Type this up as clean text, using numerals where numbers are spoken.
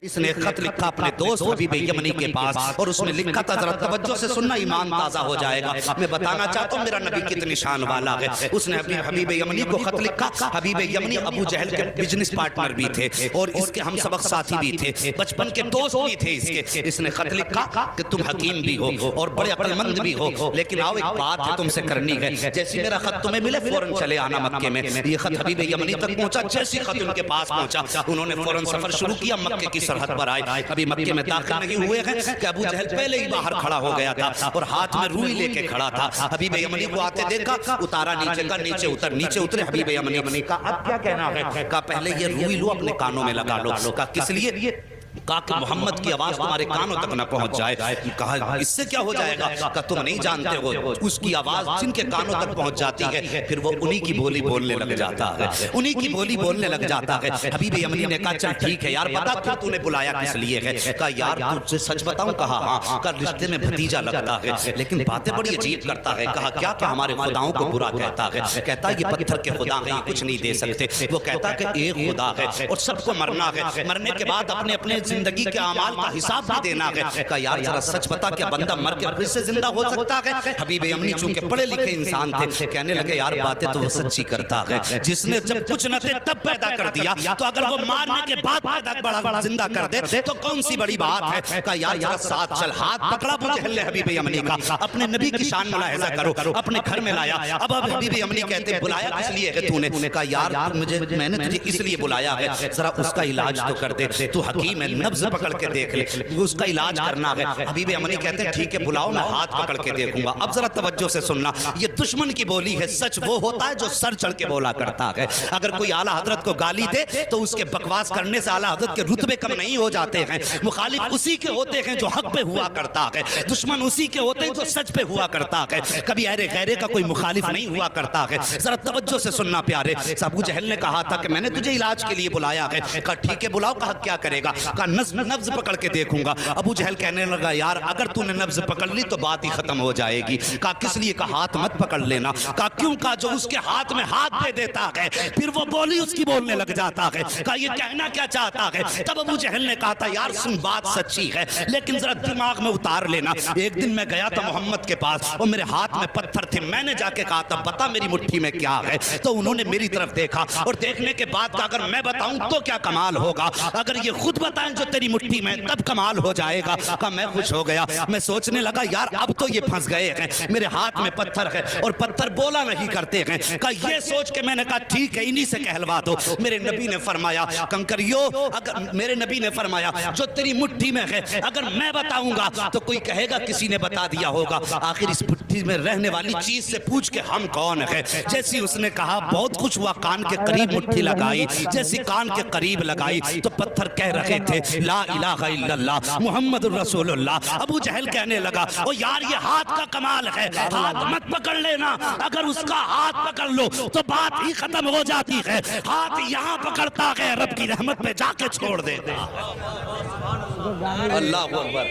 اس نے خط لکھا اپنے دوست حبیب یمنی کے پاس اور اس میں لکھا تھا، ذرا توجہ سے سننا، ایمان تازہ ہو جائے گا۔ میں بتانا چاہتا ہوں میرا نبی کتنی شان والا ہے۔ اس نے حبیب یمنی کو خط لکھا۔ حبیب یمنی ابو جہل کے بزنس پارٹنر بھی تھے اور اس کے ہم سبق ساتھی بھی تھے، بچپن کے دوست بھی تھے اس کے۔ اس نے خط لکھا کہ تم حکیم بھی ہو اور بڑے عقل مند بھی ہو، لیکن آؤ ایک بات ہے تم سے کرنی ہے، جیسی میرا خط تمہیں ملے فوراً چلے آنا مکے میں۔ یہ خط حبیب یمنی تک پہنچا، جیسی خط ان کے پاس پہنچا انہوں نے فوراً سفر شروع کیا، مکے کی سرحد پر آئے۔ ابھی مکے میں داخل نہیں ہوئے ہیں کہ ابو جہل پہلے ہی باہر کھڑا ہو گیا تھا اور ہاتھ میں روئی لے کے کھڑا تھا۔ حبیب یمنی کو آتے دیکھا، اتارا نیچے کا، نیچے اتر، نیچے اترے۔ حبیب یمنی کا اب کیا کہنا ہے؟ کہا پہلے یہ روئی لو اپنے کانوں میں لگا لو۔ کہا کس لیے؟ کہا کہ محمد کی آواز تمہارے کانوں تک نہ پہنچ جائے۔ کہا اس سے کیا ہو جائے گا؟ کہا تم نہیں جانتے ہو، اس کی آواز جن کے کانوں تک پہنچ جاتی ہے پھر وہ انہی کی بولی بولنے لگ جاتا ہے، انہی کی بولی بولنے لگ جاتا ہے۔ حبیب یمنی نے کہا چل ٹھیک ہے یار، بتا تو نے بلایا کس لیے ہے؟ کہا یار تجھ سے سچ بتاؤں؟ کہا ہاں۔ کہا رشتے میں بھتیجا لگتا ہے لیکن باتیں بڑی عجیب کرتا ہے۔ کہا کیا؟ کہ ہمارے خداؤں کو برا کہتا ہے، کہتا ہے یہ پتھر کے خدا ہیں، یہ کچھ نہیں دے سکتے۔ وہ کہتا ہے کہ ایک خدا ہے اور سب کو مرنا ہے، مرنے کے بعد اپنے اپنے زندگی کے اعمال کا حساب بھی دینا ہے۔ کہا یار ذرا سچ بتا، کیا بندہ مر کے پھر سے زندہ ہو سکتا ہے؟ حبیب یمنی چونکہ پڑھے لکھے انسان تھے، کہنے لگے یار باتیں تو وہ سچی کرتا ہے، جس نے جب کچھ نہ تھے تب پیدا کر دیا، تو اگر وہ مارنے کے بعد پیدا بڑا زندہ کر دے تو کون سی بڑی بات ہے؟ کہا یار ذرا ساتھ چل۔ ہاتھ پکڑا ابو جہل نے حبیب یمنی کا، اپنے نبی کی شان ملاحظہ کرو، اپنے گھر میں لایا۔ اب حبیب یمنی کہتے بلایا کس لیے ہے تو نے؟ کہا یار میں نے تجھے اس لیے بلایا ہے، ذرا اس کا علاج تو کر دے، تو حکیم ہے، نبض پکڑ کے دیکھ لے، اس کا علاج کرنا ہے۔ حبیب یمنی کہتے ہیں ٹھیک ہے بلاؤ، میں ہاتھ پکڑ کے دیکھوں گا۔ اب ذرا توجہ سے سننا، یہ دشمن کی بولی ہے، سچ وہ ہوتا ہے جو سر چڑھ کے بولا کرتا ہے۔ اگر کوئی اعلیٰ حضرت کو گالی دے تو اس کے بکواس کرنے سے اعلیٰ حضرت کے رتبے کم نہیں ہو جاتے ہیں۔ مخالف اسی کے ہوتے ہیں جو حق پہ ہوا کرتا ہے، دشمن اسی کے ہوتے ہیں جو سچ پہ ہوا کرتا ہے، کبھی اہل غیرے کا کوئی مخالف نہیں ہوا کرتا ہے۔ ذرا توجہ سے سننا پیارے۔ ابو جہل نے کہا تھا کہ میں نے تجھے علاج کے لیے بلایا ہے۔ کہا ٹھیک ہے بلاؤ۔ کہا کیا کرے گا؟ کہا نبض پکڑ کے دیکھوں گا۔ ابو جہل کہنے لگا یار اگر تو نے نبض پکڑ لی تو بات ہی ختم ہو جائے گی۔ کہا کس لیے؟ کہا ہاتھ مت پکڑ لینا۔ کہا کیوں؟ کہا جو اس کے ہاتھ میں ہاتھ دے دیتا ہے پھر وہ بولی اس کی بولنے لگ جاتا ہے۔ کہا یہ کہنا کیا چاہتا ہے؟ تب ابو جہل نے کہا تھا یار سن بات سچی ہے لیکن ذرا دماغ میں اتار لینا۔ ایک دن میں گیا تھا محمد کے پاس اور میرے ہاتھ میں پتھر تھے، میں نے جا کے کہا تھا بتا میری مٹھی میں کیا ہے، تو انہوں نے میری طرف دیکھا اور دیکھنے کے بعد کہا اگر میں بتاؤں تو کیا کمال ہوگا، اگر یہ خود بتائیں جو تیری مٹھی میں تب کمال ہو جائے گا۔ کہا میں خوش ہو گیا، میں سوچنے لگا یار اب تو یہ پھنس گئے ہیں، میرے ہاتھ میں پتھر ہے اور پتھر بولا نہیں کرتے ہیں۔ کہا یہ سوچ کے میں نے کہا ٹھیک ہے انہی سے کہلوا دو۔ میرے نبی نے فرمایا کنکریو، اگر میرے نبی نے فرمایا جو تیری مٹھی میں ہے اگر میں بتاؤں گا تو کوئی کہے گا کسی نے بتا دیا ہوگا، آخر اس مٹھی میں رہنے والی چیز سے پوچھ کے ہم کون ہے۔ جیسی اس نے کہا بہت خوش ہوا، کان کے قریب مٹھی لگائی، جیسی کان کے قریب لگائی تو پتھر کہہ رہے تھے لا الہ الا اللہ محمد رسول اللہ۔ ابو جہل کہنے لگا او یار یہ ہاتھ کا کمال ہے، ہاتھ مت پکڑ لینا، اگر اس کا ہاتھ پکڑ لو تو بات ہی ختم ہو جاتی ہے، ہاتھ یہاں پکڑتا ہے رب کی رحمت پہ جا کے چھوڑ دیتا۔ اللہ اکبر۔